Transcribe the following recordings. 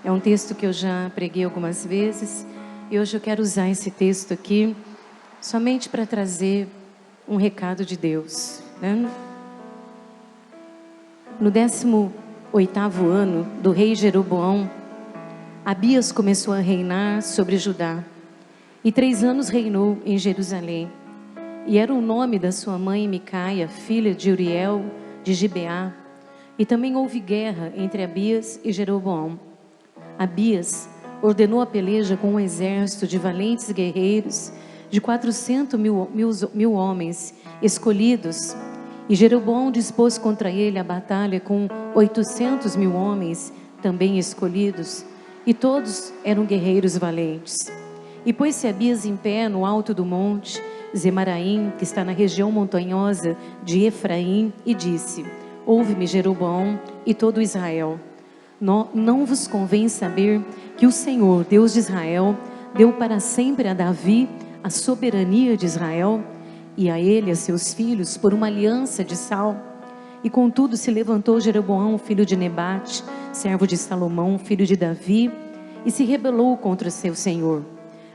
É um texto que eu já preguei algumas vezes e hoje eu quero usar esse texto aqui somente para trazer um recado de Deus, né? No 18º ano do rei Jeroboão, Abias começou a reinar sobre Judá e 3 anos reinou em Jerusalém. E era o nome da sua mãe Micaia, filha de Uriel de Gibeá. E também houve guerra entre Abias e Jeroboão. Abias ordenou a peleja com um exército de valentes guerreiros, de 400 mil homens escolhidos. E Jeroboão dispôs contra ele a batalha com 800 mil homens também escolhidos. E todos eram guerreiros valentes. E pôs-se Abias em pé no alto do monte Zemaraim, que está na região montanhosa de Efraim, e disse: Ouve-me, Jeroboão e todo Israel. Não vos convém saber que o Senhor, Deus de Israel, deu para sempre a Davi a soberania de Israel e a ele e a seus filhos por uma aliança de sal? E contudo se levantou Jeroboão, filho de Nebate, servo de Salomão, filho de Davi, e se rebelou contra o seu senhor.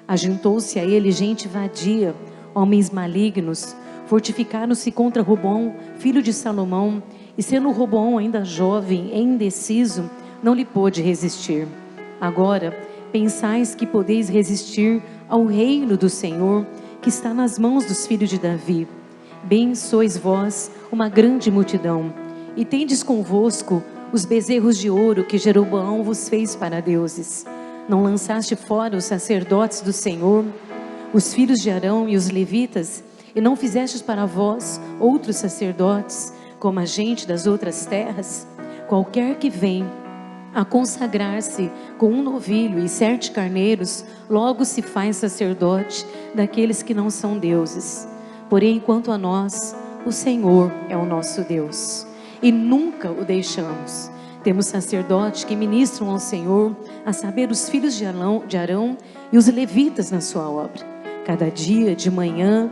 Ajuntou-se a ele gente vadia, homens malignos, fortificaram-se contra Roboão, filho de Salomão, e sendo Roboão ainda jovem e indeciso, não lhe pôde resistir. Agora, pensais que podeis resistir ao reino do Senhor, que está nas mãos dos filhos de Davi. Bem sois vós uma grande multidão, e tendes convosco os bezerros de ouro que Jeroboão vos fez para deuses. Não lançaste fora os sacerdotes do Senhor, os filhos de Arão e os levitas, e não fizestes para vós outros sacerdotes, como a gente das outras terras? Qualquer que vem a consagrar-se com um novilho e 7 carneiros, logo se faz sacerdote daqueles que não são deuses. Porém, quanto a nós, o Senhor é o nosso Deus, e nunca o deixamos. Temos sacerdotes que ministram ao Senhor, a saber, os filhos de Arão e os levitas na sua obra. Cada dia, de manhã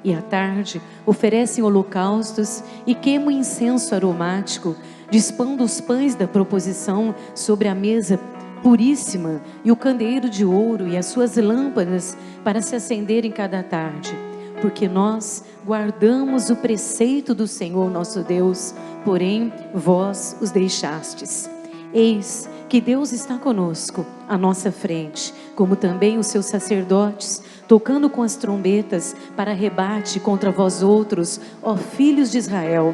e à tarde, oferecem holocaustos e queimam incenso aromático, dispondo os pães da proposição sobre a mesa puríssima e o candeeiro de ouro e as suas lâmpadas para se acenderem cada tarde. Porque nós guardamos o preceito do Senhor nosso Deus, porém vós os deixastes. Eis que Deus está conosco, à nossa frente, como também os seus sacerdotes, tocando com as trombetas para rebate contra vós outros, ó filhos de Israel.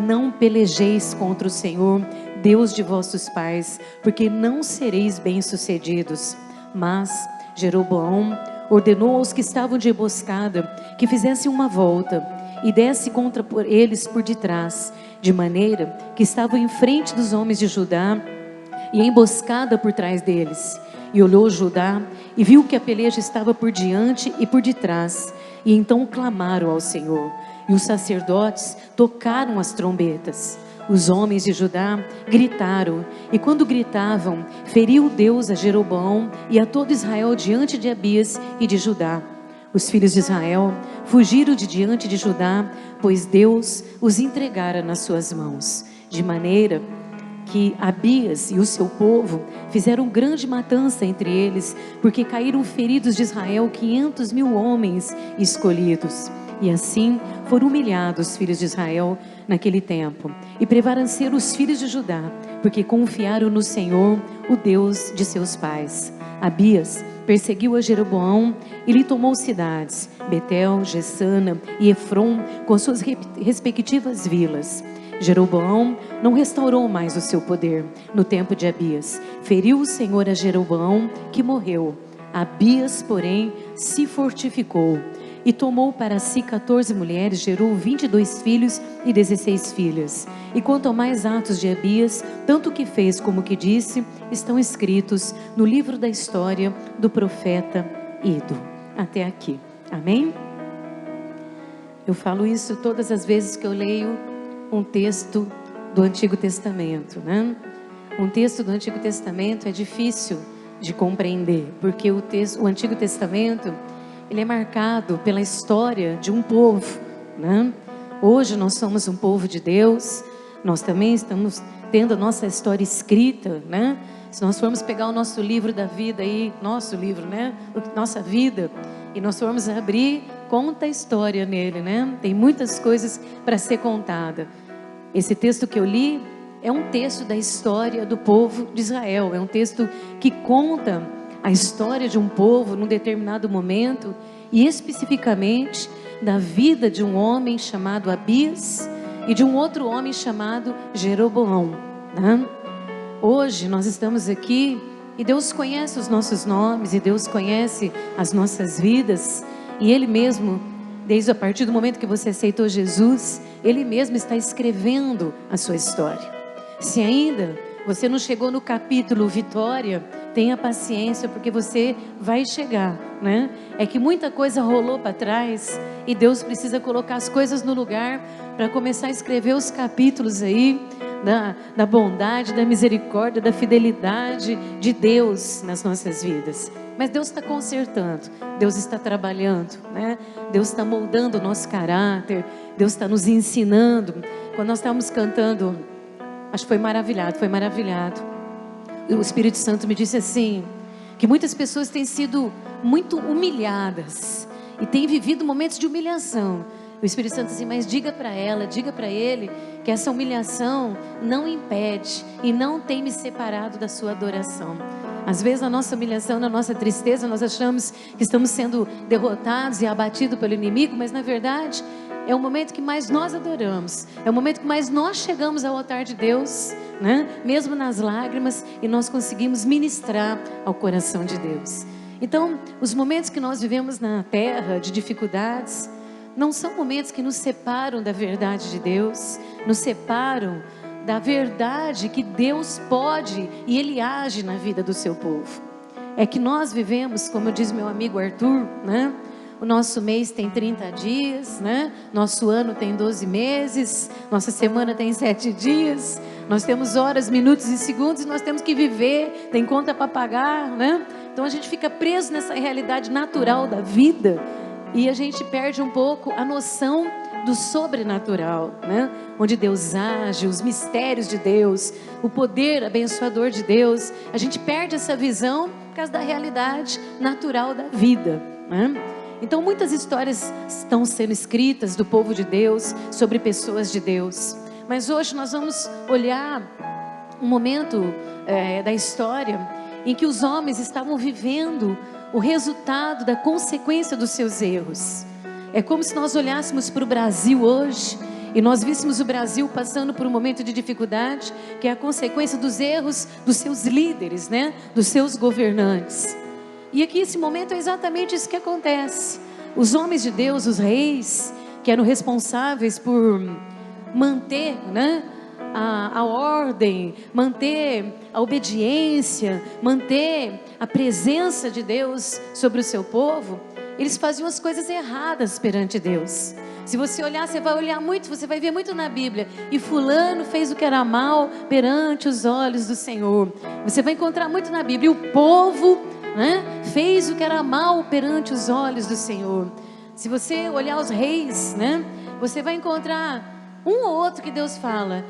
Não pelejeis contra o Senhor, Deus de vossos pais, porque não sereis bem-sucedidos. Mas Jeroboão ordenou aos que estavam de emboscada que fizessem uma volta e desse contra eles por detrás, de maneira que estavam em frente dos homens de Judá e emboscada por trás deles. E olhou Judá e viu que a peleja estava por diante e por detrás, e então clamaram ao Senhor. E os sacerdotes tocaram as trombetas. Os homens de Judá gritaram, e quando gritavam, feriu Deus a Jeroboão e a todo Israel diante de Abias e de Judá. Os filhos de Israel fugiram de diante de Judá, pois Deus os entregara nas suas mãos, de maneira que Abias e o seu povo fizeram grande matança entre eles, porque caíram feridos de Israel 500 mil homens escolhidos. E assim foram humilhados os filhos de Israel naquele tempo, e prevaleceram os filhos de Judá, porque confiaram no Senhor, o Deus de seus pais. Abias perseguiu a Jeroboão e lhe tomou cidades, Betel, Jessana e Efron, com suas respectivas vilas. Jeroboão não restaurou mais o seu poder no tempo de Abias. Feriu o Senhor a Jeroboão, que morreu. Abias, porém, se fortificou e tomou para si 14 mulheres, gerou 22 filhos e 16 filhas. E quanto a mais atos de Abias, tanto o que fez como o que disse, estão escritos no livro da história do profeta Ido. Até aqui. Amém? Eu falo isso todas as vezes que eu leio um texto do Antigo Testamento, né? Um texto do Antigo Testamento é difícil de compreender, porque o Antigo Testamento, ele é marcado pela história de um povo, né? Hoje nós somos um povo de Deus, nós também estamos tendo a nossa história escrita, né? Se nós formos pegar o nosso livro da vida aí, nosso livro, né? Nossa vida, e nós formos abrir, conta a história nele, né? Tem muitas coisas para ser contada. Esse texto que eu li é um texto da história do povo de Israel. É um texto que conta a história de um povo num determinado momento, e especificamente da vida de um homem chamado Abias e de um outro homem chamado Jeroboão, né? Hoje nós estamos aqui e Deus conhece os nossos nomes, e Deus conhece as nossas vidas, e Ele mesmo, desde a partir do momento que você aceitou Jesus, Ele mesmo está escrevendo a sua história. Se ainda você não chegou no capítulo Vitória, tenha paciência, porque você vai chegar, né? É que muita coisa rolou para trás e Deus precisa colocar as coisas no lugar para começar a escrever os capítulos aí da bondade, da misericórdia, da fidelidade de Deus nas nossas vidas. Mas Deus está consertando, Deus está trabalhando, né? Deus está moldando o nosso caráter, Deus está nos ensinando. Quando nós estávamos cantando, acho que foi maravilhado. O Espírito Santo me disse assim, que muitas pessoas têm sido muito humilhadas e têm vivido momentos de humilhação. O Espírito Santo disse, mas diga para ela, diga para ele, que essa humilhação não impede e não tem me separado da sua adoração. Às vezes na nossa humilhação, na nossa tristeza, nós achamos que estamos sendo derrotados e abatidos pelo inimigo, mas na verdade é o momento que mais nós adoramos, é o momento que mais nós chegamos ao altar de Deus, né? Mesmo nas lágrimas, e nós conseguimos ministrar ao coração de Deus. Então, os momentos que nós vivemos na terra de dificuldades, não são momentos que nos separam da verdade de Deus, nos separam da verdade que Deus pode e Ele age na vida do seu povo. É que nós vivemos, como diz meu amigo Arthur, né? O nosso mês tem 30 dias, né? Nosso ano tem 12 meses, nossa semana tem 7 dias, nós temos horas, minutos e segundos, e nós temos que viver, tem conta para pagar, né? Então a gente fica preso nessa realidade natural da vida, e a gente perde um pouco a noção do sobrenatural, né? Onde Deus age, os mistérios de Deus, o poder abençoador de Deus. A gente perde essa visão por causa da realidade natural da vida, né? Então muitas histórias estão sendo escritas do povo de Deus, sobre pessoas de Deus. Mas hoje nós vamos olhar um momento da história em que os homens estavam vivendo o resultado da consequência dos seus erros. É como se nós olhássemos para o Brasil hoje e nós víssemos o Brasil passando por um momento de dificuldade, que é a consequência dos erros dos seus líderes, né? Dos seus governantes. E aqui esse momento é exatamente isso que acontece. Os homens de Deus, os reis, que eram responsáveis por manter, né, a ordem, manter a obediência, manter a presença de Deus sobre o seu povo, eles faziam as coisas erradas perante Deus. Se você olhar, você vai olhar muito, você vai ver muito na Bíblia. E fulano fez o que era mal perante os olhos do Senhor. Você vai encontrar muito na Bíblia. E o povo, né, fez o que era mal perante os olhos do Senhor. Se você olhar os reis, né, você vai encontrar um ou outro que Deus fala,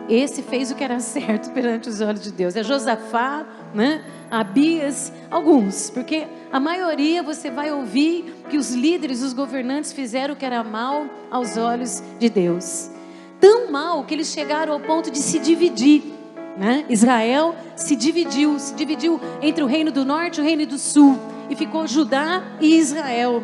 esse fez o que era certo perante os olhos de Deus. É Josafá, né, Abias, alguns, porque a maioria você vai ouvir que os líderes, os governantes fizeram o que era mal aos olhos de Deus. Tão mal que eles chegaram ao ponto de se dividir, né? Israel se dividiu entre o reino do norte e o reino do sul, e ficou Judá e Israel.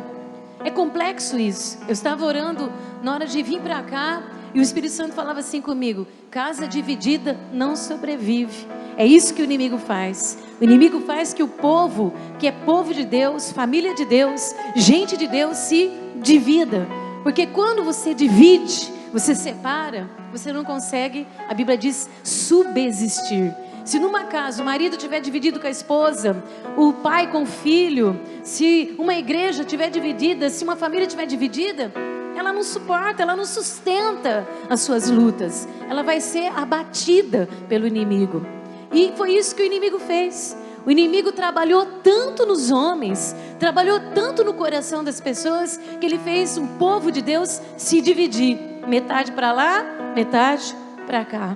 É complexo isso. Eu estava orando na hora de vir para cá, e o Espírito Santo falava assim comigo: casa dividida não sobrevive. É isso que o inimigo faz. O inimigo faz que o povo, que é povo de Deus, família de Deus, gente de Deus, se divida. Porque quando você divide, você separa, você não consegue, a Bíblia diz, subsistir. Se numa casa o marido tiver dividido com a esposa, o pai com o filho, se uma igreja tiver dividida, se uma família tiver dividida, ela não suporta, ela não sustenta as suas lutas. Ela vai ser abatida pelo inimigo. E foi isso que o inimigo fez. O inimigo trabalhou tanto nos homens, trabalhou tanto no coração das pessoas, que ele fez um povo de Deus se dividir. Metade para lá, metade para cá,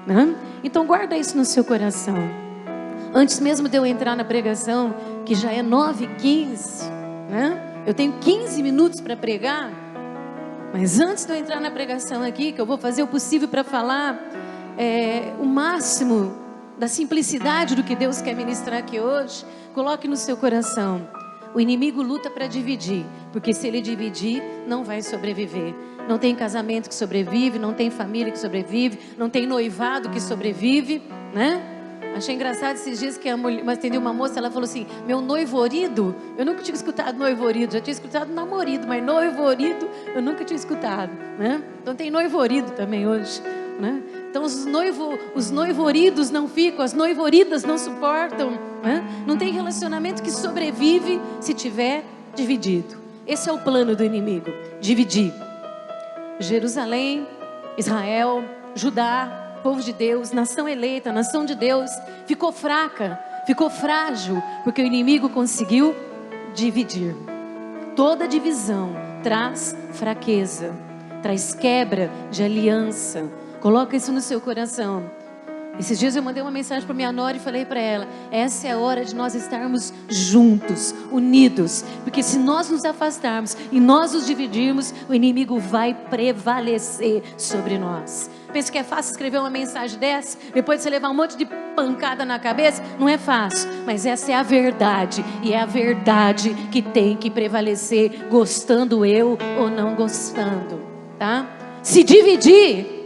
né? Então guarda isso no seu coração. Antes mesmo de eu entrar na pregação, que já é 9h15, né? Eu tenho 15 minutos para pregar. Mas antes de eu entrar na pregação aqui, que eu vou fazer o possível para falar o máximo da simplicidade do que Deus quer ministrar aqui hoje, coloque no seu coração: o inimigo luta para dividir, porque se ele dividir, não vai sobreviver. Não tem casamento que sobrevive, não tem família que sobrevive, não tem noivado que sobrevive, né? Achei engraçado esses dias que atendi uma moça, ela falou assim: meu noivorido, eu nunca tinha escutado noivorido, já tinha escutado namorido, mas noivorido eu nunca tinha escutado, né? Então tem noivorido também hoje, né? Então os noivoridos não ficam, as noivoridas não suportam, né? Não tem relacionamento que sobrevive se tiver dividido. Esse é o plano do inimigo, dividir. Jerusalém, Israel, Judá, povo de Deus, nação eleita, nação de Deus, ficou fraca, ficou frágil, porque o inimigo conseguiu dividir. Toda divisão traz fraqueza, traz quebra de aliança. Coloca isso no seu coração. Esses dias eu mandei uma mensagem para minha nora e falei para ela: essa é a hora de nós estarmos juntos, unidos, porque se nós nos afastarmos e nós nos dividirmos, o inimigo vai prevalecer sobre nós. Pensa que é fácil escrever uma mensagem dessa, depois de você levar um monte de pancada na cabeça? Não é fácil, mas essa é a verdade, e é a verdade que tem que prevalecer, gostando eu ou não gostando, tá? Se dividir,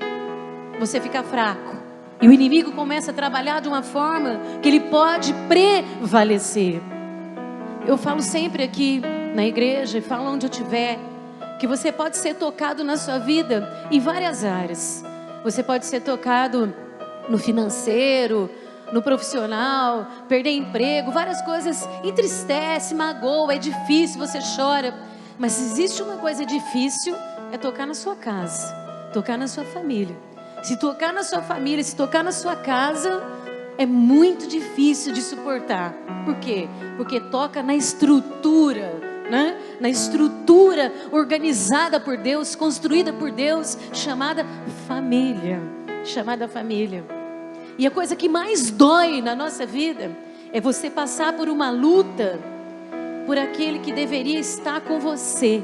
você fica fraco. E o inimigo começa a trabalhar de uma forma que ele pode prevalecer. Eu falo sempre aqui na igreja, e falo onde eu estiver, que você pode ser tocado na sua vida em várias áreas. Você pode ser tocado no financeiro, no profissional, perder emprego, várias coisas entristece, magoa, é difícil, você chora. Mas se existe uma coisa difícil, é tocar na sua casa, tocar na sua família. Se tocar na sua família, se tocar na sua casa, é muito difícil de suportar. Por quê? Porque toca na estrutura, né? Na estrutura organizada por Deus, construída por Deus, chamada família. Chamada família. E a coisa que mais dói na nossa vida é você passar por uma luta por aquele que deveria estar com você,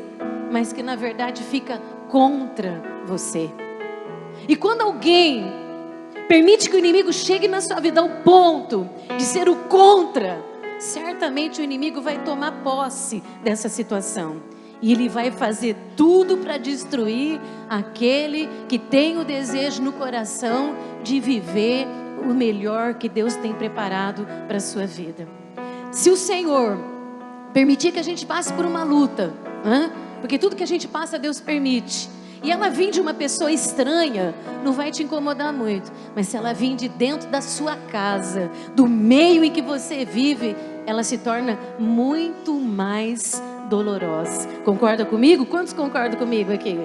mas que na verdade fica contra você. E quando alguém permite que o inimigo chegue na sua vida ao ponto de ser o contra, certamente o inimigo vai tomar posse dessa situação. E ele vai fazer tudo para destruir aquele que tem o desejo no coração de viver o melhor que Deus tem preparado para a sua vida. Se o Senhor permitir que a gente passe por uma luta, porque tudo que a gente passa Deus permite, e ela vir de uma pessoa estranha, não vai te incomodar muito. Mas se ela vir de dentro da sua casa, do meio em que você vive, ela se torna muito mais dolorosa. Concorda comigo? Quantos concordam comigo aqui?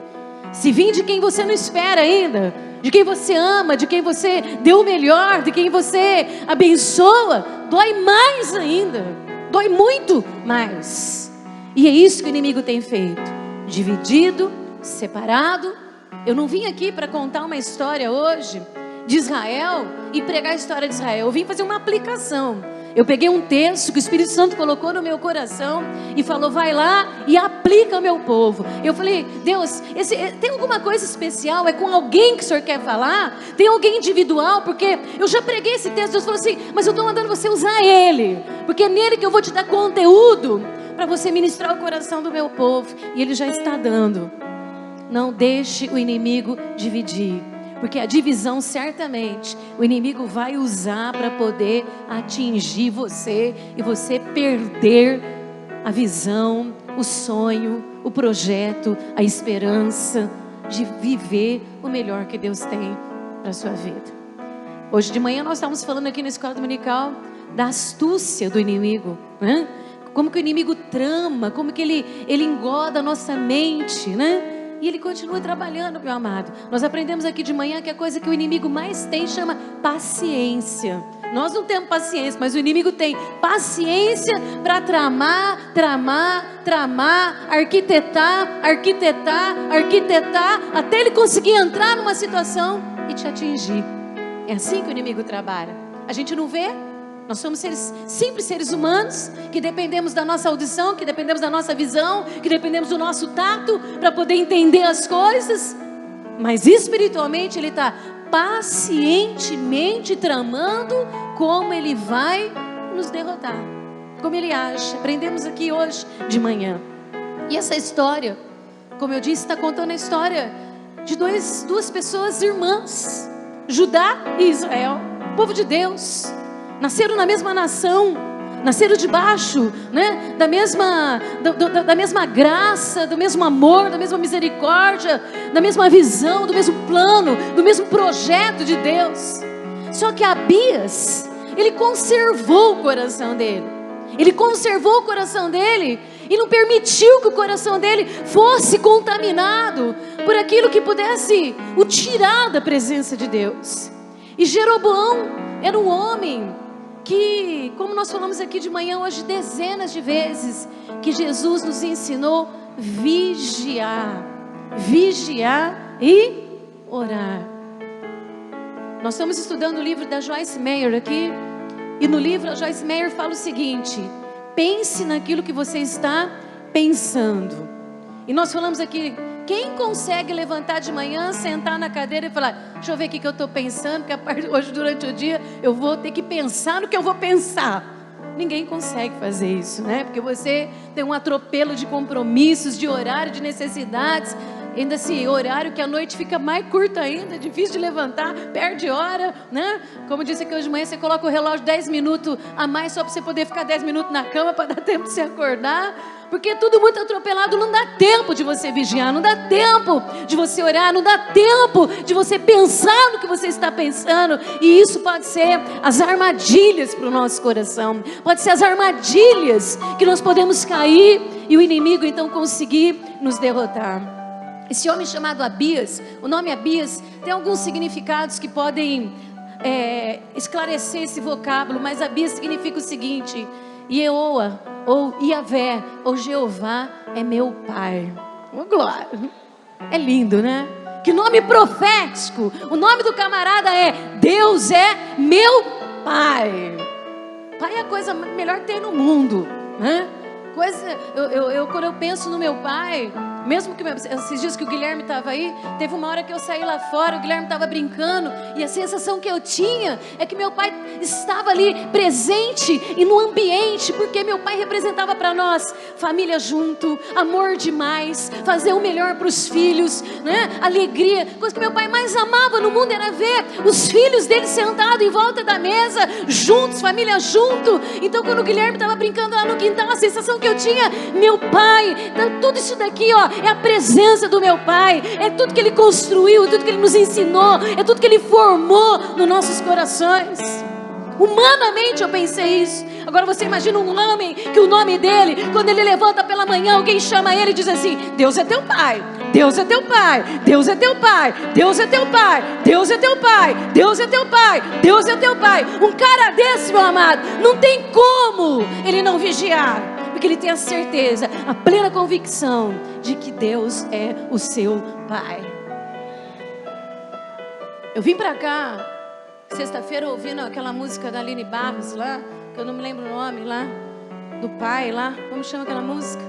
Se vir de quem você não espera ainda, de quem você ama, de quem você deu o melhor, de quem você abençoa, dói mais ainda. Dói muito mais. E é isso que o inimigo tem feito. Dividido, separado. Eu não vim aqui para contar uma história hoje de Israel e pregar a história de Israel. Eu vim fazer uma aplicação. Eu peguei um texto que o Espírito Santo colocou no meu coração e falou: vai lá e aplica ao meu povo. Eu falei: Deus, tem alguma coisa especial? É com alguém que o Senhor quer falar? Tem alguém individual? Porque eu já preguei esse texto. Deus falou assim: mas eu estou mandando você usar ele, porque é nele que eu vou te dar conteúdo para você ministrar o coração do meu povo. E ele já está dando. Não deixe o inimigo dividir, porque a divisão certamente o inimigo vai usar para poder atingir você e você perder a visão, o sonho, o projeto, a esperança de viver o melhor que Deus tem para a sua vida. Hoje de manhã nós estávamos falando aqui na escola dominical da astúcia do inimigo, né? Como que o inimigo trama, como que ele engoda a nossa mente, né? E ele continua trabalhando, meu amado. Nós aprendemos aqui de manhã que a coisa que o inimigo mais tem chama paciência. Nós não temos paciência, mas o inimigo tem paciência para tramar, arquitetar, até ele conseguir entrar numa situação e te atingir. É assim que o inimigo trabalha. A gente não vê, Nós somos simples seres humanos, que dependemos da nossa audição, que dependemos da nossa visão, que dependemos do nosso tato, para poder entender as coisas. Mas espiritualmente Ele está pacientemente tramando como Ele vai nos derrotar, como Ele age. Aprendemos aqui hoje de manhã. E essa história, como eu disse, está contando a história de duas pessoas irmãs, Judá e Israel, povo de Deus, nasceram na mesma nação, nasceram debaixo, né, da mesma graça, do mesmo amor, da mesma misericórdia, da mesma visão, do mesmo plano, do mesmo projeto de Deus. Só que Abias, ele conservou o coração dele. Ele conservou o coração dele e não permitiu que o coração dele fosse contaminado por aquilo que pudesse o tirar da presença de Deus. E Jeroboão era um homem que, como nós falamos aqui de manhã hoje dezenas de vezes, que Jesus nos ensinou vigiar e orar. Nós estamos estudando o livro da Joyce Meyer aqui, e no livro a Joyce Meyer fala o seguinte: pense naquilo que você está pensando. E nós falamos aqui, quem consegue levantar de manhã, sentar na cadeira e falar, deixa eu ver o que eu estou pensando, porque hoje durante o dia eu vou ter que pensar no que eu vou pensar. Ninguém consegue fazer isso, né? Porque você tem um atropelo de compromissos, de horário, de necessidades. Ainda esse horário que a noite fica mais curta ainda, difícil de levantar, perde hora, né? Como disse aqui hoje de manhã, você coloca o relógio 10 minutos a mais só para você poder ficar 10 minutos na cama para dar tempo de se acordar. Porque é tudo muito atropelado, não dá tempo de você vigiar, não dá tempo de você orar, não dá tempo de você pensar no que você está pensando. E isso pode ser as armadilhas para o nosso coração, pode ser as armadilhas que nós podemos cair e o inimigo então conseguir nos derrotar. Esse homem chamado Abias, o nome Abias tem alguns significados que podem esclarecer esse vocábulo, mas Abias significa o seguinte: Yehoa, ou Iavé, ou Jeová é meu pai. Oh, glória! É lindo, né? Que nome profético! O nome do camarada é Deus é meu pai. Pai é a coisa melhor que tem no mundo, né? Quando eu penso no meu pai, mesmo que esses dias que o Guilherme estava aí, teve uma hora que eu saí lá fora, o Guilherme estava brincando, e a sensação que eu tinha é que meu pai estava ali presente e no ambiente, porque meu pai representava para nós família junto, amor demais, fazer o melhor para os filhos, né? Alegria. Coisa que meu pai mais amava no mundo era ver os filhos dele sentados em volta da mesa, juntos, família junto. Então quando o Guilherme estava brincando lá no quintal, a sensação que eu tinha, meu pai, tudo isso daqui, ó, é a presença do meu pai, é tudo que ele construiu, é tudo que ele nos ensinou, é tudo que ele formou nos nossos corações. Humanamente eu pensei isso. Agora você imagina um homem que o nome dele, quando ele levanta pela manhã, alguém chama ele e diz assim: Deus é teu pai, Deus é teu pai, Deus é teu pai, Deus é teu pai, Deus é teu pai, Deus é teu pai, Deus é teu pai. Um cara desse, meu amado, não tem como ele não vigiar, porque ele tem a certeza, a plena convicção de que Deus é o seu pai. Eu vim pra cá sexta-feira ouvindo aquela música da Aline Barros lá, que eu não me lembro o nome lá, do pai lá, como chama aquela música?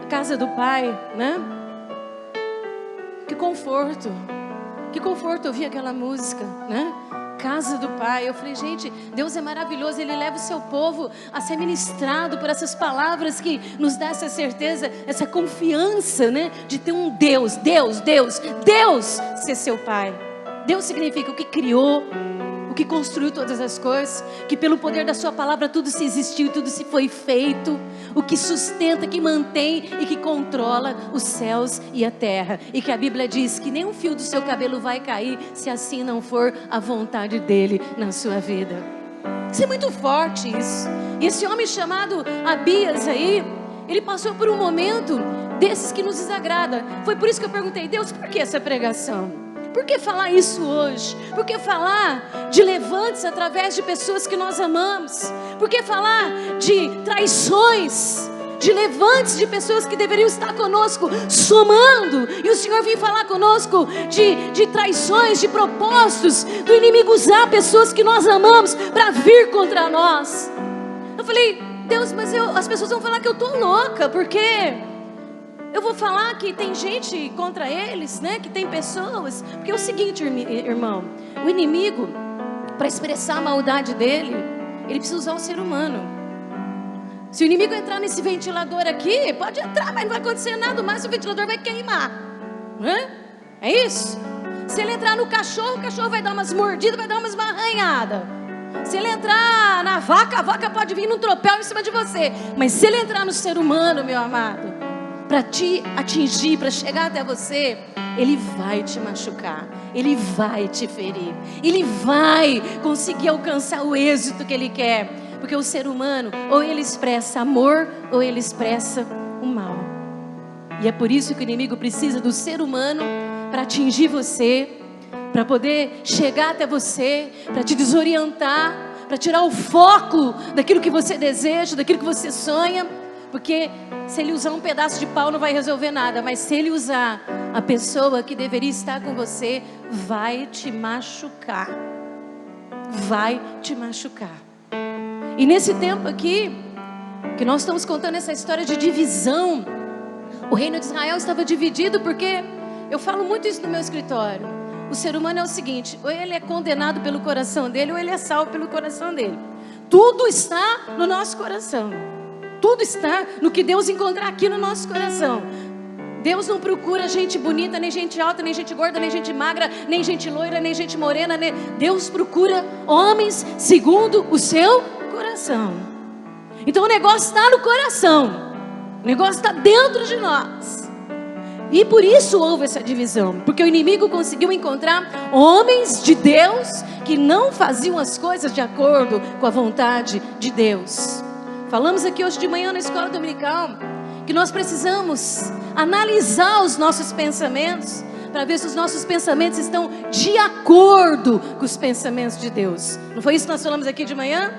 A Casa do Pai, né? Que conforto ouvir aquela música, né? Casa do Pai. Eu falei, gente, Deus é maravilhoso, Ele leva o seu povo a ser ministrado por essas palavras que nos dá essa certeza, essa confiança, né? De ter um Deus ser seu Pai. Deus significa o que criou, o que construiu todas as coisas, que pelo poder da sua palavra tudo se existiu, tudo se foi feito, o que sustenta, que mantém e que controla os céus e a terra, e que a Bíblia diz que nem um fio do seu cabelo vai cair, se assim não for a vontade dele na sua vida. Isso é muito forte isso. E esse homem chamado Abias aí, ele passou por um momento desses que nos desagrada. Foi por isso que eu perguntei, Deus, por que essa pregação? Por que falar isso hoje? Por que falar de levantes através de pessoas que nós amamos? Por que falar de traições? de levantes de pessoas que deveriam estar conosco, somando. E o Senhor vem falar conosco de traições, de propósitos, do inimigo usar pessoas que nós amamos para vir contra nós. Eu falei, Deus, mas as pessoas vão falar que eu estou louca, porque eu vou falar que tem gente contra eles, né? Que tem pessoas. Porque é o seguinte, irmão, o inimigo, para expressar a maldade dele, ele precisa usar o ser humano. Se o inimigo entrar nesse ventilador aqui, pode entrar, mas não vai acontecer nada, mas o ventilador vai queimar, né? É isso? Se ele entrar no cachorro, o cachorro vai dar umas mordidas, vai dar umas arranhadas. Se ele entrar na vaca, a vaca pode vir num tropel em cima de você. Mas se ele entrar no ser humano, meu amado, para te atingir, para chegar até você, ele vai te machucar, ele vai te ferir, ele vai conseguir alcançar o êxito que ele quer. Porque o ser humano, ou ele expressa amor, ou ele expressa o mal. E é por isso que o inimigo precisa do ser humano para atingir você, para poder chegar até você, para te desorientar, para tirar o foco daquilo que você deseja, daquilo que você sonha. Porque se ele usar um pedaço de pau não vai resolver nada, mas se ele usar a pessoa que deveria estar com você, vai te machucar. Vai te machucar. E nesse tempo aqui, que nós estamos contando essa história de divisão, o reino de Israel estava dividido, porque eu falo muito isso no meu escritório. O ser humano é o seguinte, ou ele é condenado pelo coração dele, ou ele é salvo pelo coração dele. Tudo está no nosso coração. Tudo está no que Deus encontrar aqui no nosso coração. Deus não procura gente bonita, nem gente alta, nem gente gorda, nem gente magra, nem gente loira, nem gente morena. Deus procura homens segundo o seu coração. Então o negócio está no coração. O negócio está dentro de nós. E por isso houve essa divisão. Porque o inimigo conseguiu encontrar homens de Deus que não faziam as coisas de acordo com a vontade de Deus. Falamos aqui hoje de manhã na escola dominical que nós precisamos analisar os nossos pensamentos para ver se os nossos pensamentos estão de acordo com os pensamentos de Deus. Não foi isso que nós falamos aqui de manhã?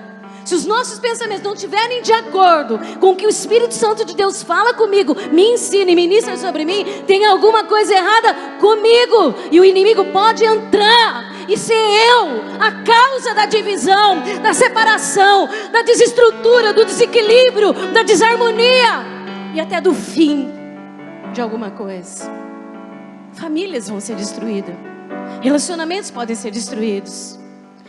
Se os nossos pensamentos não estiverem de acordo com o que o Espírito Santo de Deus fala comigo, me ensina e ministra sobre mim, tem alguma coisa errada comigo. E o inimigo pode entrar e ser eu a causa da divisão, da separação, da desestrutura, do desequilíbrio, da desarmonia e até do fim de alguma coisa. Famílias vão ser destruídas, relacionamentos podem ser destruídos,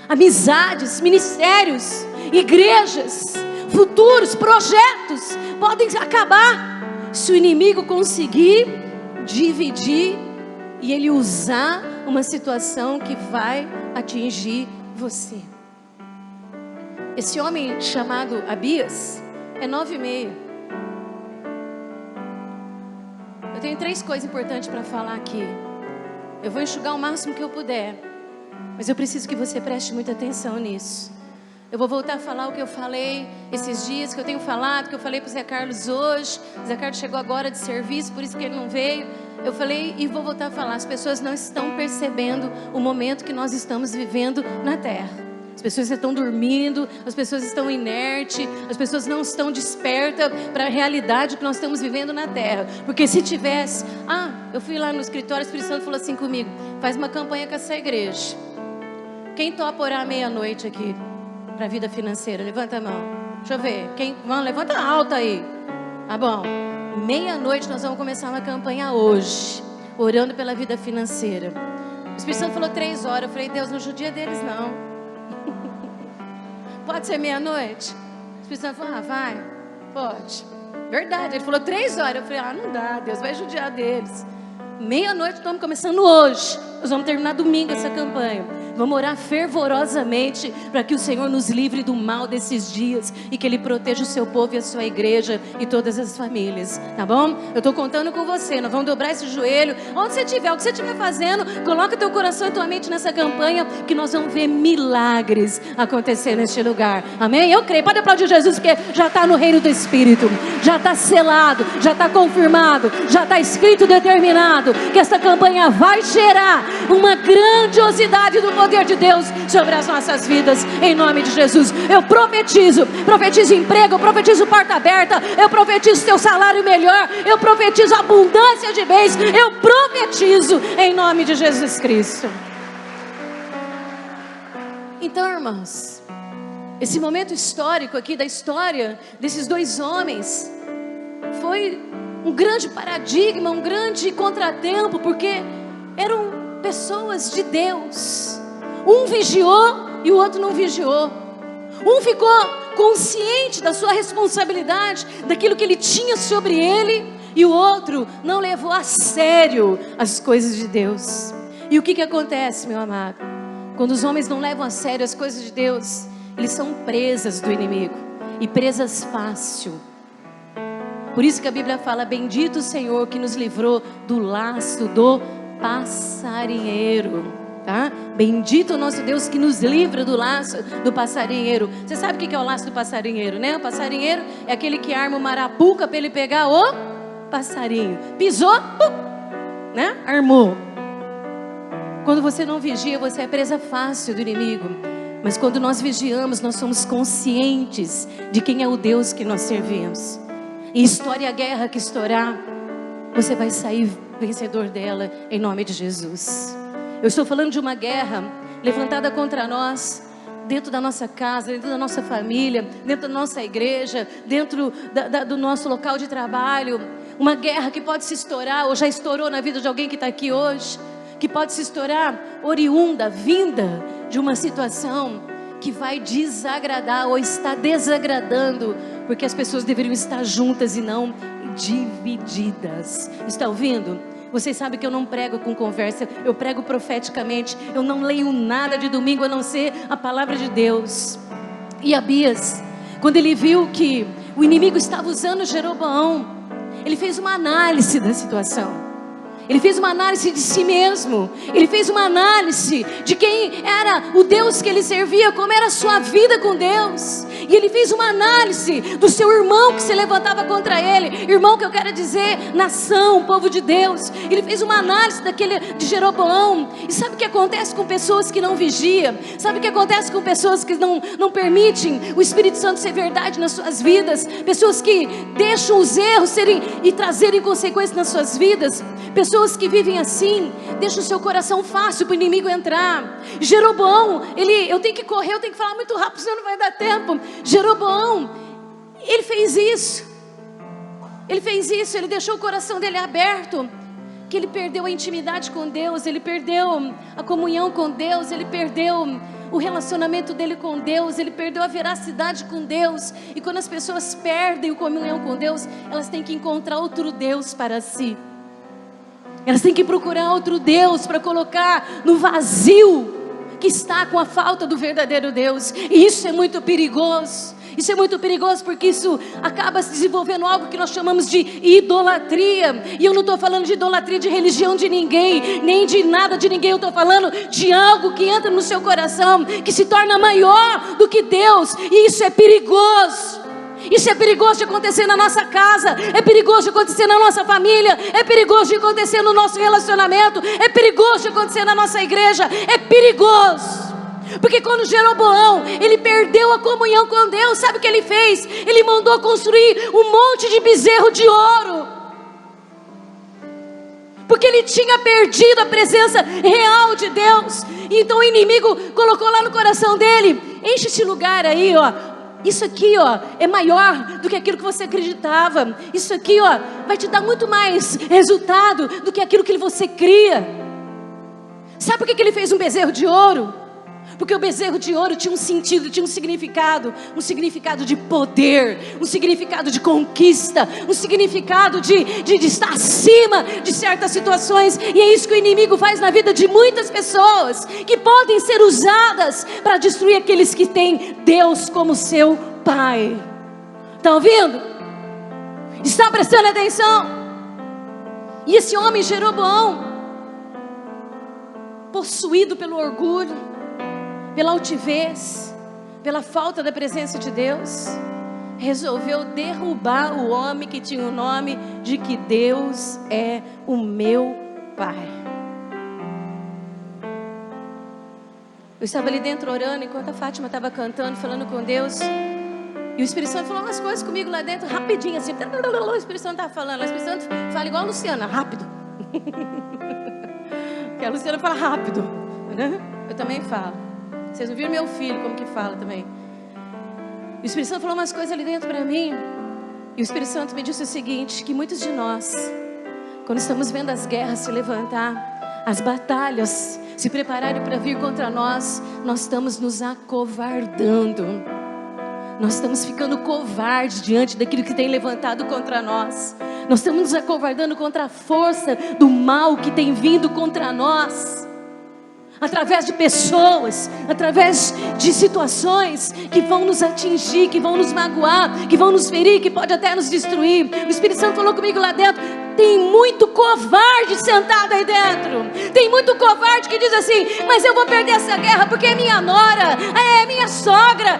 amizades, ministérios, igrejas, futuros projetos podem acabar se o inimigo conseguir dividir e ele usar uma situação que vai atingir você. Esse homem chamado Abias é 9,5. Eu tenho 3 coisas importantes para falar aqui. Eu vou enxugar o máximo que eu puder, mas eu preciso que você preste muita atenção nisso. Eu vou voltar a falar o que eu falei esses dias, que eu tenho falado, que eu falei para o Zé Carlos hoje. O Zé Carlos chegou agora de serviço, por isso que ele não veio. Eu falei e vou voltar a falar. As pessoas não estão percebendo o momento que nós estamos vivendo na terra. As pessoas estão dormindo, as pessoas estão inertes, as pessoas não estão despertas para a realidade que nós estamos vivendo na terra. Porque se tivesse... eu fui lá no escritório, o Espírito Santo falou assim comigo: faz uma campanha com essa igreja. Quem topa orar meia-noite aqui para a vida financeira? Levanta a mão. Deixa eu ver. Levanta alta aí. Tá bom. Meia-noite nós vamos começar uma campanha hoje, orando pela vida financeira. O Espírito Santo falou 3 horas. Eu falei: Deus, não judia deles não. Pode ser meia-noite? O Espírito Santo falou: vai, pode. Verdade, ele falou 3 horas. Eu falei: não dá, Deus vai judiar deles. Meia-noite estamos começando hoje. Nós vamos terminar domingo essa campanha. Vamos orar fervorosamente para que o Senhor nos livre do mal desses dias e que Ele proteja o seu povo e a sua igreja e todas as famílias, tá bom? Eu estou contando com você. Nós vamos dobrar esse joelho. Onde você estiver, o que você estiver fazendo, coloca teu coração e tua mente nessa campanha, que nós vamos ver milagres acontecer neste lugar. Amém? Eu creio. Pode aplaudir Jesus, porque já está no reino do Espírito, já está selado, já está confirmado, já está escrito, determinado que esta campanha vai gerar uma grandiosidade do poder poder de Deus sobre as nossas vidas, em nome de Jesus. Eu profetizo emprego, eu profetizo porta aberta, eu profetizo teu salário melhor, eu profetizo abundância de bens, eu profetizo em nome de Jesus Cristo. Então, irmãos, esse momento histórico aqui da história desses dois homens foi um grande paradigma, um grande contratempo, porque eram pessoas de Deus. Um vigiou e o outro não vigiou. Um ficou consciente da sua responsabilidade, daquilo que ele tinha sobre ele, e o outro não levou a sério as coisas de Deus. E o que acontece, meu amado? Quando os homens não levam a sério as coisas de Deus, eles são presas do inimigo, e presas fácil. Por isso que a Bíblia fala: bendito o Senhor que nos livrou do laço do passarinheiro, tá? Bendito o nosso Deus que nos livra do laço do passarinheiro. Você sabe o que é o laço do passarinheiro, né? O passarinheiro é aquele que arma uma arapuca para ele pegar o passarinho. Pisou, né? Armou. Quando você não vigia, você é presa fácil do inimigo. Mas quando nós vigiamos, nós somos conscientes de quem é o Deus que nós servimos. E estoure a guerra que estourar, você vai sair vencedor dela, em nome de Jesus. Eu estou falando de uma guerra levantada contra nós, dentro da nossa casa, dentro da nossa família, dentro da nossa igreja, dentro do nosso local de trabalho. Uma guerra que pode se estourar, ou já estourou na vida de alguém que está aqui hoje, que pode se estourar oriunda, vinda de uma situação que vai desagradar ou está desagradando, porque as pessoas deveriam estar juntas e não divididas. Está ouvindo? Vocês sabem que eu não prego com conversa, eu prego profeticamente. Eu não leio nada de domingo a não ser a palavra de Deus. E Abias, quando ele viu que o inimigo estava usando Jeroboão, ele fez uma análise da situação. Ele fez uma análise de si mesmo. Ele fez uma análise de quem era o Deus que ele servia, como era a sua vida com Deus. E ele fez uma análise do seu irmão que se levantava contra ele. Irmão, que eu quero dizer, nação, povo de Deus. Ele fez uma análise de Jeroboão. E sabe o que acontece com pessoas que não vigiam? Sabe o que acontece com pessoas que não permitem o Espírito Santo ser verdade nas suas vidas? Pessoas que deixam os erros e trazerem consequências nas suas vidas. Pessoas que vivem assim, deixam o seu coração fácil para o inimigo entrar. Jeroboão, eu tenho que correr, eu tenho que falar muito rápido, senão não vai dar tempo. Jeroboão, ele fez isso. Ele deixou o coração dele aberto, que ele perdeu a intimidade com Deus, ele perdeu a comunhão com Deus, ele perdeu o relacionamento dele com Deus, ele perdeu a veracidade com Deus. E quando as pessoas perdem a comunhão com Deus, elas têm que encontrar outro Deus para si. Elas têm que procurar outro Deus para colocar no vazio que está com a falta do verdadeiro Deus. E isso é muito perigoso. Isso é muito perigoso, porque isso acaba se desenvolvendo algo que nós chamamos de idolatria. E eu não estou falando de idolatria de religião de ninguém, nem de nada de ninguém. Eu estou falando de algo que entra no seu coração, que se torna maior do que Deus. E isso é perigoso. Isso é perigoso de acontecer na nossa casa, é perigoso de acontecer na nossa família, é perigoso de acontecer no nosso relacionamento, é perigoso de acontecer na nossa igreja, é perigoso. Porque quando Jeroboão, ele perdeu a comunhão com Deus, sabe o que ele fez? Ele mandou construir um monte de bezerro de ouro, porque ele tinha perdido a presença real de Deus. E então o inimigo colocou lá no coração dele: enche esse lugar aí, ó. Isso aqui, ó, é maior do que aquilo que você acreditava. Isso aqui, ó, vai te dar muito mais resultado do que aquilo que você cria. Sabe por que ele fez um bezerro de ouro? Porque o bezerro de ouro tinha um sentido, tinha um significado de poder, um significado de conquista, um significado de estar acima de certas situações. E é isso que o inimigo faz na vida de muitas pessoas, que podem ser usadas para destruir aqueles que têm Deus como seu Pai. Está ouvindo? Está prestando atenção? E esse homem Jeroboão, possuído pelo orgulho, pela altivez, pela falta da presença de Deus, resolveu derrubar o homem que tinha o nome de que Deus é o meu Pai. Eu estava ali dentro orando, enquanto a Fátima estava cantando, falando com Deus. E o Espírito Santo falou umas coisas comigo lá dentro, rapidinho assim. O Espírito Santo estava falando. O Espírito Santo fala igual a Luciana, rápido. Porque a Luciana fala rápido, né? Eu também falo. Vocês não viram meu filho como que fala também. E o Espírito Santo falou umas coisas ali dentro para mim. E o Espírito Santo me disse o seguinte, que muitos de nós, quando estamos vendo as guerras se levantar, as batalhas se prepararem para vir contra nós, nós estamos nos acovardando. Nós estamos ficando covardes diante daquilo que tem levantado contra nós. Nós estamos nos acovardando contra a força do mal que tem vindo contra nós. Através de pessoas, através de situações que vão nos atingir, que vão nos magoar, que vão nos ferir, que pode até nos destruir. O Espírito Santo falou comigo lá dentro, tem muito covarde sentado aí dentro. Tem muito covarde que diz assim, mas eu vou perder essa guerra porque é minha nora, é minha sogra,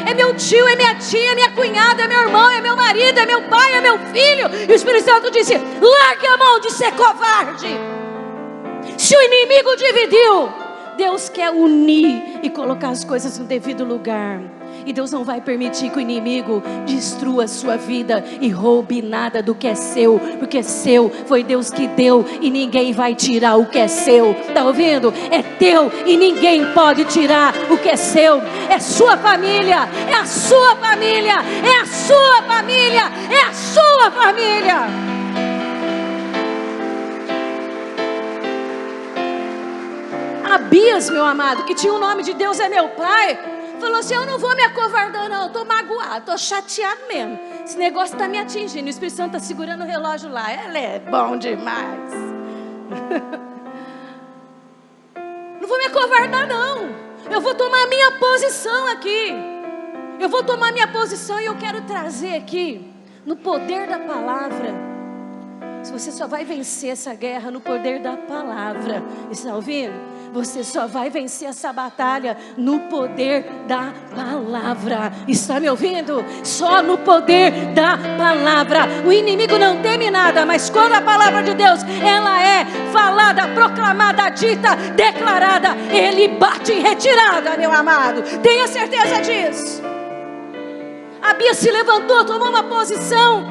é meu tio, é minha tia, é minha cunhada, é meu irmão, é meu marido, é meu pai, é meu filho. E o Espírito Santo disse, largue a mão de ser covarde. Se o inimigo dividiu, Deus quer unir e colocar as coisas no devido lugar. E Deus não vai permitir que o inimigo destrua a sua vida e roube nada do que é seu, porque seu foi Deus que deu e ninguém vai tirar o que é seu. Está ouvindo? É teu e ninguém pode tirar o que é seu. É sua família, é a sua família, é a sua família, é a sua família. Abias, meu amado, que tinha o nome de Deus é meu pai, falou assim, eu não vou me acovardar não, estou magoado, estou chateado mesmo, esse negócio está me atingindo, o Espírito Santo está segurando o relógio lá, ele é bom demais. Não vou me acovardar não, eu vou tomar a minha posição aqui, eu vou tomar minha posição e eu quero trazer aqui, no poder da palavra. Se você só vai vencer essa guerra no poder da palavra, está ouvindo? Você só vai vencer essa batalha no poder da palavra. Está me ouvindo? Só no poder da palavra. O inimigo não teme nada, mas quando a palavra de Deus, ela é falada, proclamada, dita, declarada, ele bate em retirada, meu amado. Tenha certeza disso. Abias se levantou, tomou uma posição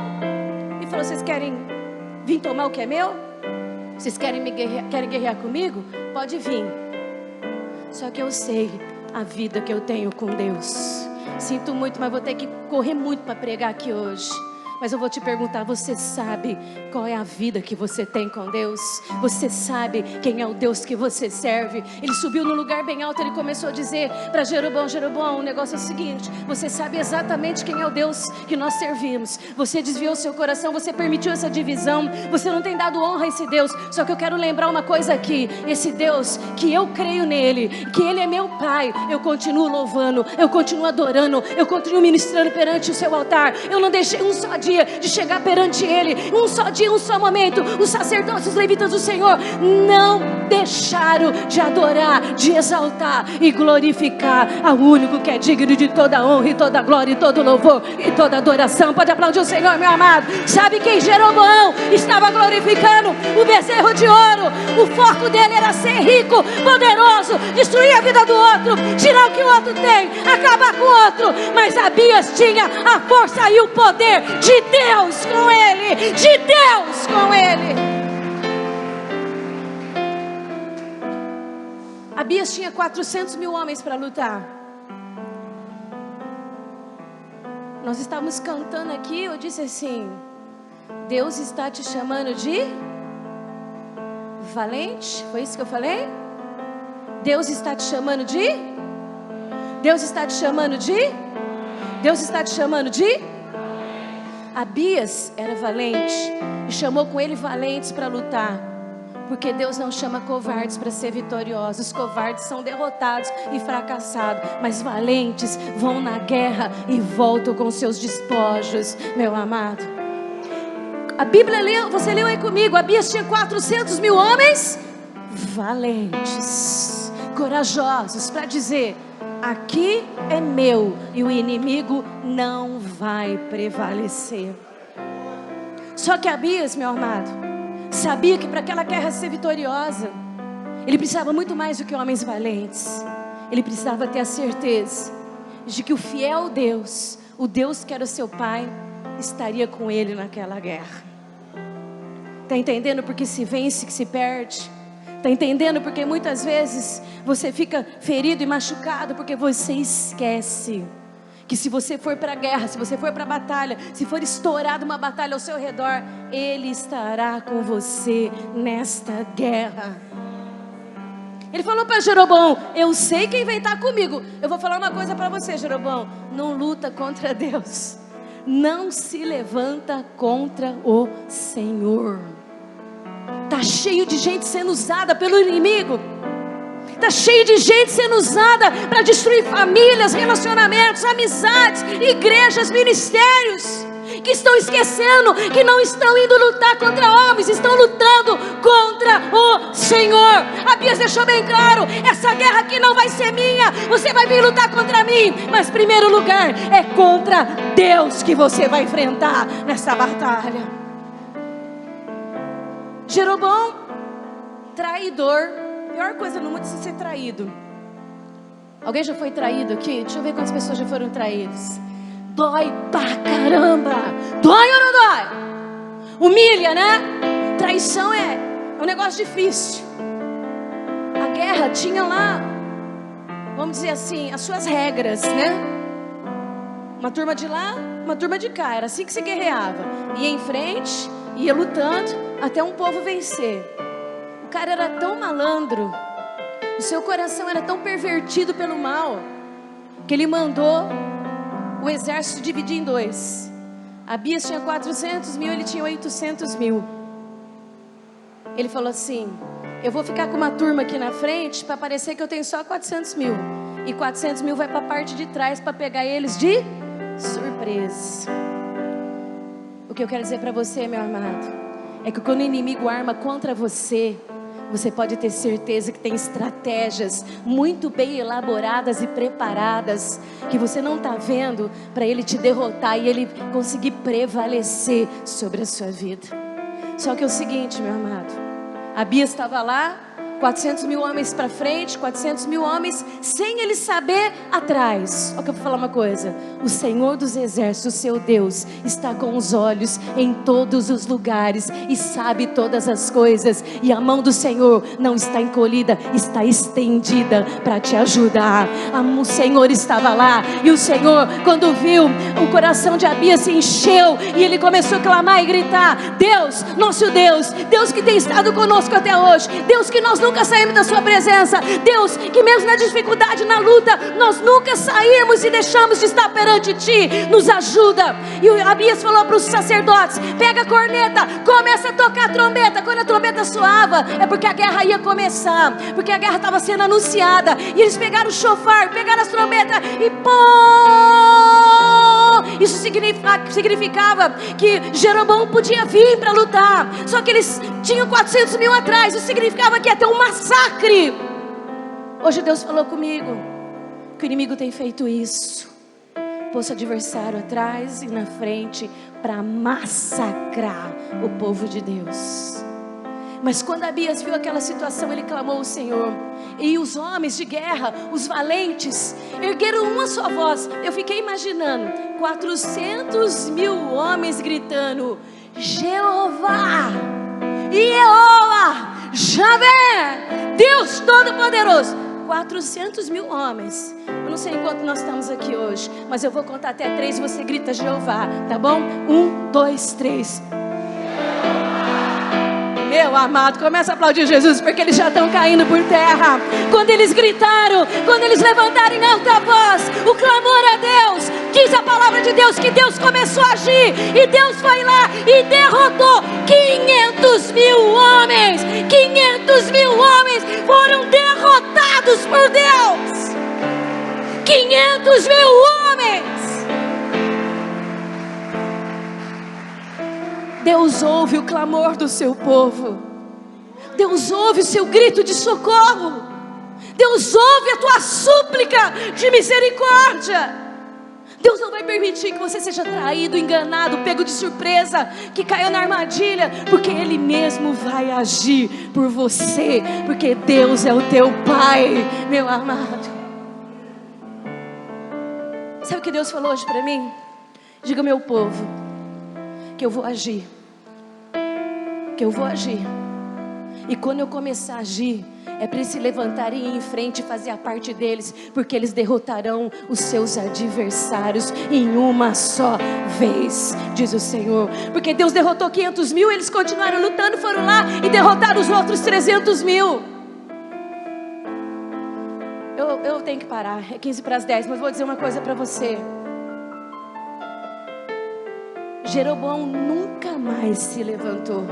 e falou, vocês querem vir tomar o que é meu? Vocês querem guerrear comigo? Pode vir. Só que eu sei a vida que eu tenho com Deus. Sinto muito, mas vou ter que correr muito para pregar aqui hoje. Mas eu vou te perguntar, você sabe qual é a vida que você tem com Deus? Você sabe quem é o Deus que você serve? Ele subiu no lugar bem alto, ele começou a dizer para Jeroboão, o negócio é o seguinte, você sabe exatamente quem é o Deus que nós servimos. Você desviou seu coração, você permitiu essa divisão, você não tem dado honra a esse Deus. Só que eu quero lembrar uma coisa aqui, esse Deus que eu creio nele, que ele é meu Pai, eu continuo louvando, eu continuo adorando, eu continuo ministrando perante o seu altar. Eu não deixei um só dia de chegar perante ele, um só dia, um só momento. Os sacerdotes, os levitas do Senhor não deixaram de adorar, de exaltar e glorificar ao único que é digno de toda honra e toda glória e todo louvor e toda adoração. Pode aplaudir o Senhor, meu amado. Sabe quem Jeroboão estava glorificando? O bezerro de ouro. O foco dele era ser rico, poderoso, destruir a vida do outro, tirar o que o outro tem, acabar com o outro. Mas Abias tinha a força e o poder de Deus com ele, de Deus com ele. Abias tinha 400 mil homens para lutar. Nós estávamos cantando aqui, eu disse assim, Deus está te chamando de valente, foi isso que eu falei? Deus está te chamando de? Deus está te chamando de? Deus está te chamando de? Abias era valente e chamou com ele valentes para lutar, porque Deus não chama covardes para ser vitoriosos. Os covardes são derrotados e fracassados, mas valentes vão na guerra e voltam com seus despojos, meu amado. A Bíblia leu, você leu aí comigo, Abias tinha 400 mil homens valentes, corajosos para dizer, aqui é meu e o inimigo não vai prevalecer. Só que Abias, meu amado, sabia que para aquela guerra ser vitoriosa, ele precisava muito mais do que homens valentes. ele precisava ter a certeza de que o fiel Deus, o Deus que era o seu pai, estaria com ele naquela guerra. Está entendendo porque se vence que se perde? Está entendendo porque muitas vezes você fica ferido e machucado porque você esquece que se você for para a guerra, se você for para a batalha, se for estourada uma batalha ao seu redor, Ele estará com você nesta guerra. Ele falou para Jeroboão: eu sei quem vem estar comigo. Eu vou falar uma coisa para você, Jeroboão: não luta contra Deus, não se levanta contra o Senhor. Está cheio de gente sendo usada pelo inimigo. Está cheio de gente sendo usada para destruir famílias, relacionamentos, amizades, igrejas, ministérios, que estão esquecendo que não estão indo lutar contra homens, estão lutando contra o Senhor. Abias deixou bem claro: essa guerra aqui não vai ser minha, você vai vir lutar contra mim, mas em primeiro lugar é contra Deus que você vai enfrentar nessa batalha. Jeroboão, traidor. Pior coisa no mundo é você ser traído. Alguém já foi traído aqui? Deixa eu ver quantas pessoas já foram traídas. Dói pra caramba. Dói ou não dói? Humilha, né? Traição é um negócio difícil. A guerra tinha lá, vamos dizer assim, as suas regras, né? Uma turma de lá, uma turma de cá. Era assim que se guerreava. Ia em frente, ia lutando até um povo vencer. O cara era tão malandro, o seu coração era tão pervertido pelo mal, que ele mandou o exército dividir em dois. Abias tinha 400 mil, ele tinha 800 mil. Ele falou assim: eu vou ficar com uma turma aqui na frente para parecer que eu tenho só 400 mil. E 400 mil vai para a parte de trás para pegar eles de surpresa. O que eu quero dizer para você, meu amado, é que quando o inimigo arma contra você, você pode ter certeza que tem estratégias muito bem elaboradas e preparadas, que você não está vendo, para ele te derrotar e ele conseguir prevalecer sobre a sua vida. Só que é o seguinte, meu amado, Abias estava lá, 400 mil homens para frente, 400 mil homens, sem ele saber, atrás. Olha que eu vou falar uma coisa: o Senhor dos Exércitos, o seu Deus, está com os olhos em todos os lugares e sabe todas as coisas, e a mão do Senhor não está encolhida, está estendida para te ajudar. O Senhor estava lá, e o Senhor, quando viu, o coração de Abias se encheu, e ele começou a clamar e gritar: Deus, nosso Deus, Deus que tem estado conosco até hoje, Deus que nós nunca saímos da sua presença, Deus que mesmo na dificuldade, na luta, nós nunca saímos e deixamos de estar perante ti, nos ajuda. E o Abias falou para os sacerdotes: pega a corneta, começa a tocar a trombeta. Quando a trombeta soava, é porque a guerra ia começar, porque a guerra estava sendo anunciada. E eles pegaram o chofar, pegaram as trombetas e pô! Isso significava que Jeroboão podia vir para lutar. Só que eles tinham 400 mil atrás. Isso significava que ia ter um massacre. Hoje Deus falou comigo que o inimigo tem feito isso. Pôs o adversário atrás e na frente para massacrar o povo de Deus. Mas quando Abias viu aquela situação, ele clamou ao Senhor. E os homens de guerra, os valentes, ergueram uma só voz. Eu fiquei imaginando 400 mil homens gritando: Jeová, Jeová, Javé, Deus Todo-Poderoso. 400 mil homens. Eu não sei quanto nós estamos aqui hoje, mas eu vou contar até 3 e você grita Jeová, tá bom? 1, 2, 3. Meu amado, começa a aplaudir Jesus, porque eles já estão caindo por terra. Quando eles gritaram, quando eles levantaram em alta voz o clamor a Deus, diz a palavra de Deus que Deus começou a agir, e Deus foi lá e derrotou 500 mil homens. 500 mil homens foram derrotados por Deus. 500 mil homens. Deus ouve o clamor do seu povo. Deus ouve o seu grito de socorro. Deus ouve a tua súplica de misericórdia. Deus não vai permitir que você seja traído, enganado, pego de surpresa, que caia na armadilha, porque Ele mesmo vai agir por você, porque Deus é o teu Pai, meu amado. Deus falou hoje para mim? Diga, meu povo, que eu vou agir. Que eu vou agir. E quando eu começar a agir, é para eles se levantarem e ir em frente e fazer a parte deles, porque eles derrotarão os seus adversários em uma só vez, diz o Senhor. Porque Deus derrotou 500 mil, eles continuaram lutando, foram lá e derrotaram os outros 300 mil. Eu tenho que parar, é 15 para as 10, mas vou dizer uma coisa para você. Jeroboão nunca mais se levantou.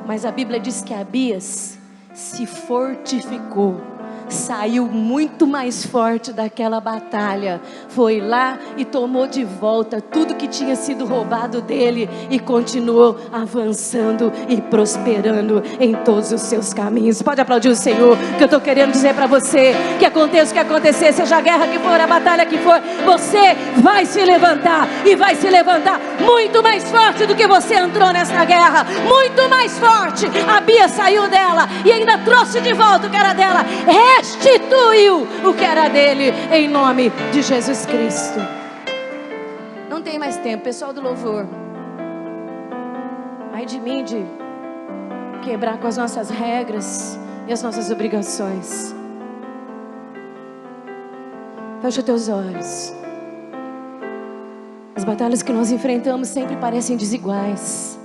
Mas a Bíblia diz que Abias se fortificou, saiu muito mais forte daquela batalha, foi lá e tomou de volta tudo que tinha sido roubado dele e continuou avançando e prosperando em todos os seus caminhos. Pode aplaudir o Senhor, que eu estou querendo dizer para você, que aconteça o que acontecer, seja a guerra que for, a batalha que for, você vai se levantar e vai se levantar muito mais forte do que você entrou nessa guerra, muito mais forte. A Bia saiu dela e ainda trouxe de volta o que era dela, restituiu o que era dele, em nome de Jesus Cristo. Não tem mais tempo, pessoal do louvor. Ai de mim de quebrar com as nossas regras e as nossas obrigações. Fecha teus olhos. As batalhas que nós enfrentamos sempre parecem desiguais.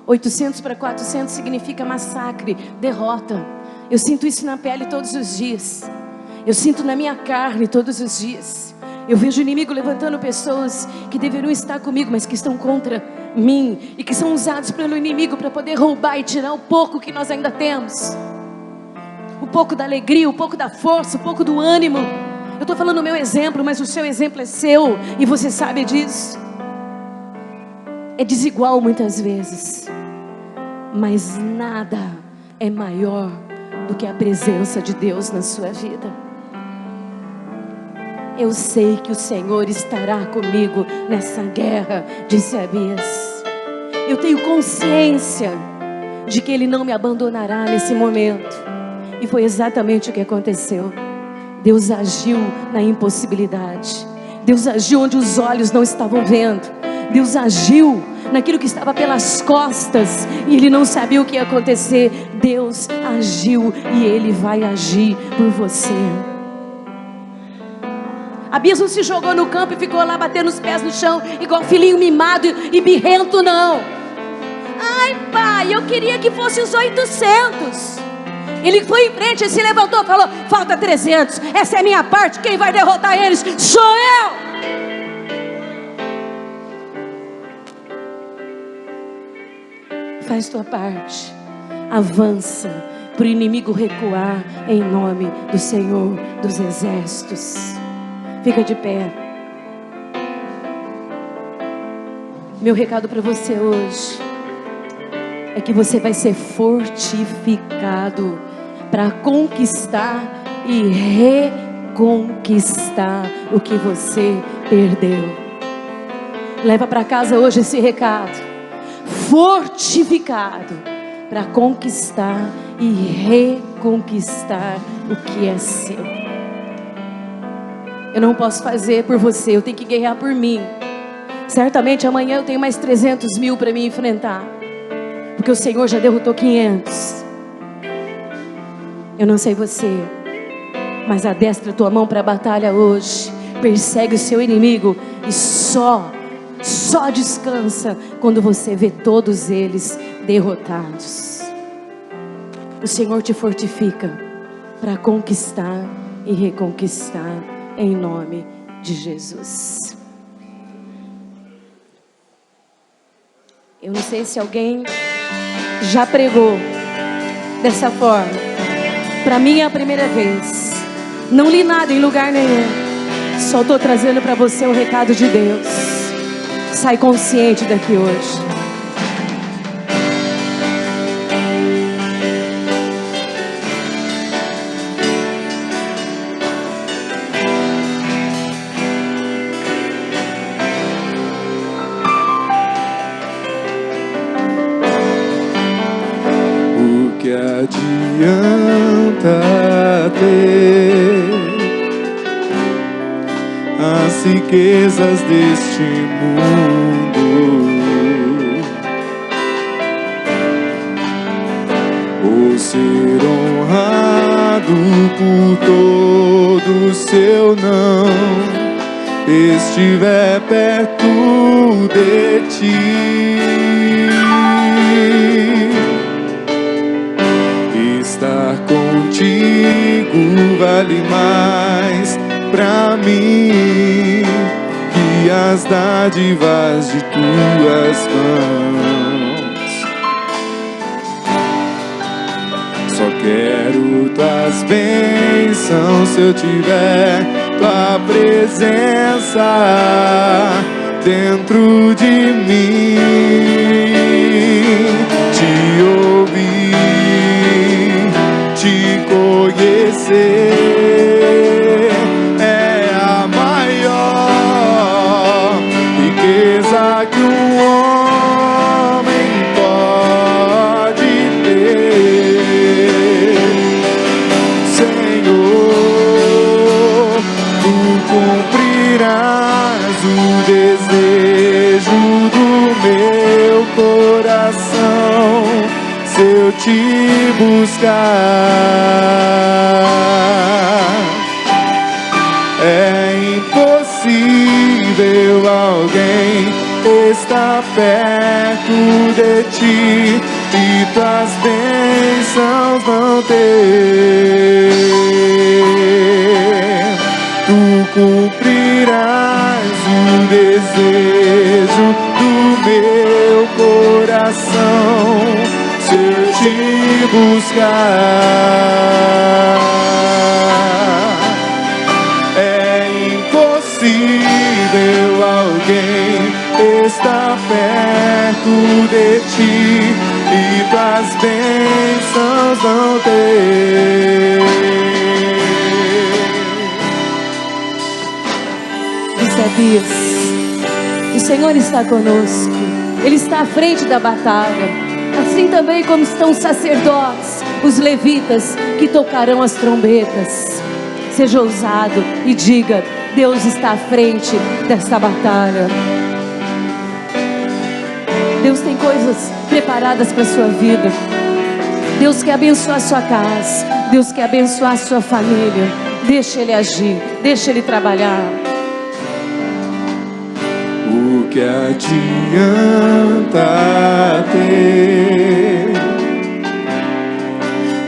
800 para 400 significa massacre, derrota. Eu sinto isso na pele todos os dias. Eu sinto na minha carne todos os dias. Eu vejo o inimigo levantando pessoas que deveriam estar comigo, mas que estão contra mim, e que são usados pelo inimigo para poder roubar e tirar o pouco que nós ainda temos, o pouco da alegria, o pouco da força, o pouco do ânimo. Eu estou falando o meu exemplo, mas o seu exemplo é seu, e você sabe disso. É desigual muitas vezes, mas nada é maior do que a presença de Deus na sua vida. Eu sei que o Senhor estará comigo nessa guerra, disse Abias. Eu tenho consciência de que Ele não me abandonará nesse momento. E foi exatamente o que aconteceu. Deus agiu na impossibilidade. Deus agiu onde os olhos não estavam vendo. Deus agiu naquilo que estava pelas costas e ele não sabia o que ia acontecer. Deus agiu e Ele vai agir por você. Abias não se jogou no campo e ficou lá batendo os pés no chão igual filhinho mimado e birrento, não. Ai pai, eu queria que fosse os 800. Ele foi em frente, ele se levantou e falou: falta 300, essa é a minha parte, quem vai derrotar eles sou eu. Faz tua parte, avança para o inimigo recuar em nome do Senhor dos Exércitos. Fica de pé. Meu recado para você hoje é que você vai ser fortificado para conquistar e reconquistar o que você perdeu. Leva para casa hoje esse recado. Fortificado para conquistar e reconquistar o que é seu. Eu não posso fazer por você, eu tenho que guerrear por mim. Certamente amanhã eu tenho mais 300 mil para me enfrentar, porque o Senhor já derrotou 500. Eu não sei você, mas adestra tua mão para a batalha hoje. Persegue o seu inimigo e só descansa quando você vê todos eles derrotados. O Senhor te fortifica para conquistar e reconquistar em nome de Jesus. Eu não sei se alguém já pregou dessa forma. Para mim é a primeira vez. Não li nada em lugar nenhum. Só estou trazendo para você o recado de Deus. Sai consciente daqui hoje. O que adianta ter a riquezas deste mundo, ou ser honrado por todo seu não estiver perto de ti. Estar contigo vale mais pra mim que as dádivas de tuas mãos. Só quero tuas bênçãos se eu tiver tua presença dentro de mim. Te ouvir, te conhecer é a maior riqueza que um homem pode ter. Senhor, tu cumprirás o desejo do meu coração se eu te buscar. É impossível alguém estar perto de ti e tuas bênçãos não ter. Tu cumprirás o desejo do meu coração se eu te buscar. É impossível alguém estar perto de ti e tuas bênçãos não ter. Sabias? O Senhor está conosco, Ele está à frente da batalha, assim também como estão os sacerdotes, os levitas que tocarão as trombetas. Seja ousado e diga: Deus está à frente desta batalha. Deus tem coisas preparadas para a sua vida. Deus quer abençoar a sua casa, Deus quer abençoar a sua família. Deixa Ele agir, deixa Ele trabalhar. O que adianta ter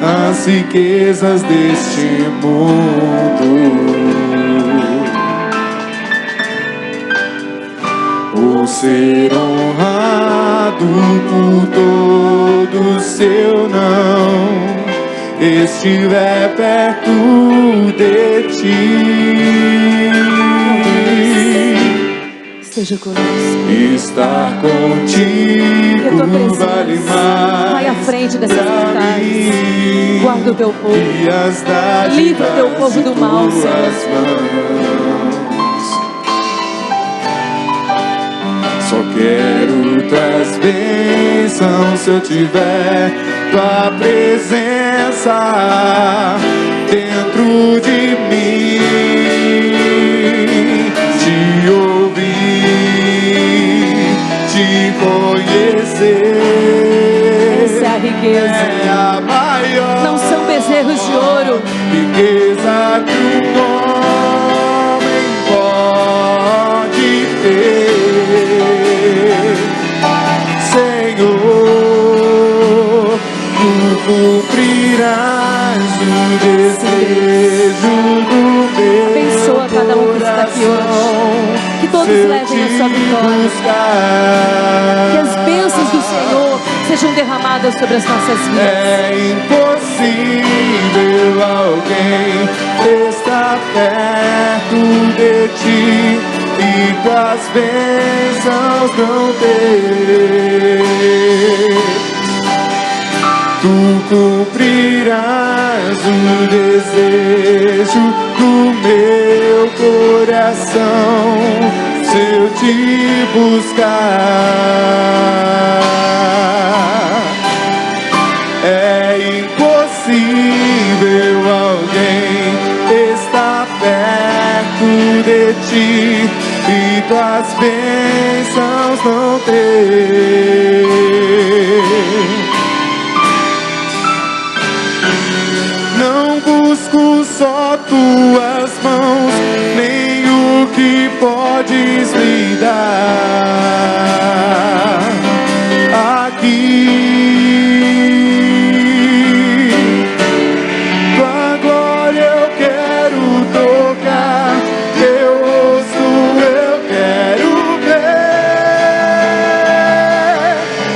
as riquezas deste mundo, ou ser honrado por todo seu não estiver perto de ti. Esteja conosco. Estar contigo vale mais. Vai à frente dessas batalhas. Guarda o teu povo. Livra o teu povo do mal, Senhor. Só quero tuas bênçãos se eu tiver tua presença dentro de mim. Te ouvir, te conhecer. Essa é a riqueza. É a maior. Não são bezerros de ouro. Riqueza que um homem pode ter. Senhor, tu cumprirás o desejo do meu. Abençoa cada um que está aqui hoje. Que todos levem a sua vitória. Que as bênçãos do Senhor sejam derramadas sobre as nossas vidas. É impossível alguém estar perto de ti e tuas bênçãos não ter. Tu cumprirás o desejo do meu coração se eu te buscar. É impossível alguém estar perto de ti e tuas bênçãos não ter. Não busco só tuas mãos, nem o que podes me dar aqui. Tua glória eu quero tocar, teu rosto eu quero ver,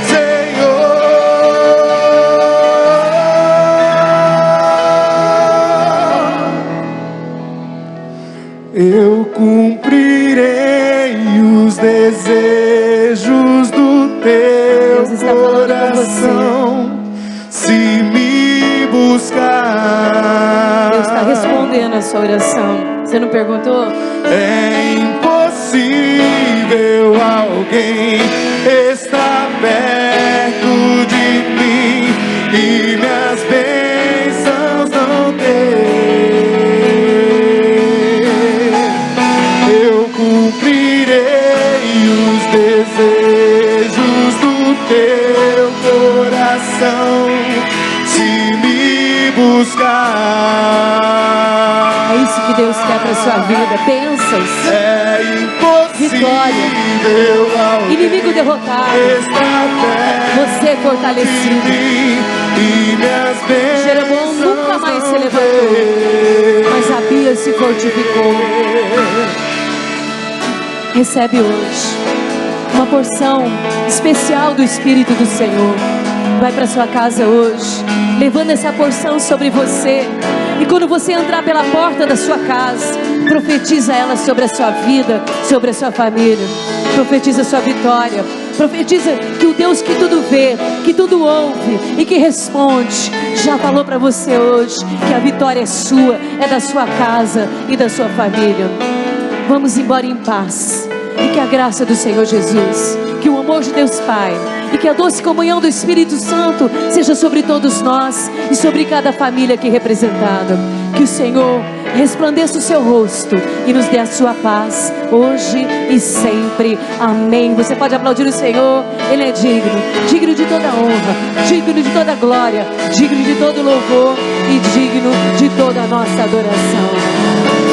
Senhor. Eu cumprirei os desejos do teu coração, se me buscar. Deus está respondendo a sua oração. Você não perguntou? É impossível alguém estar perto de mim e minhas bênçãos não ter. Eu cumprirei os desejos do teu coração, se me buscar. É isso que Deus quer para sua vida. Bênçãos, É vitória, impossível alguém inimigo derrotado, estar perto você fortalecido. de mim e minhas bênçãos Jeroboão nunca mais se não levantou, ter. mas Abias se fortificou. Recebe hoje uma porção especial do Espírito do Senhor. Vai para sua casa hoje, levando essa porção sobre você. E quando você entrar pela porta da sua casa, profetiza ela sobre a sua vida, sobre a sua família. Profetiza a sua vitória. Profetiza que o Deus que tudo vê, que tudo ouve e que responde, já falou para você hoje que a vitória é sua, é da sua casa e da sua família. Vamos embora em paz. E que a graça do Senhor Jesus, que o amor de Deus Pai e que a doce comunhão do Espírito Santo seja sobre todos nós e sobre cada família aqui representada. Que o Senhor resplandeça o seu rosto e nos dê a sua paz, hoje e sempre. Amém. Você pode aplaudir o Senhor. Ele é digno, digno de toda honra, digno de toda glória, digno de todo louvor e digno de toda a nossa adoração.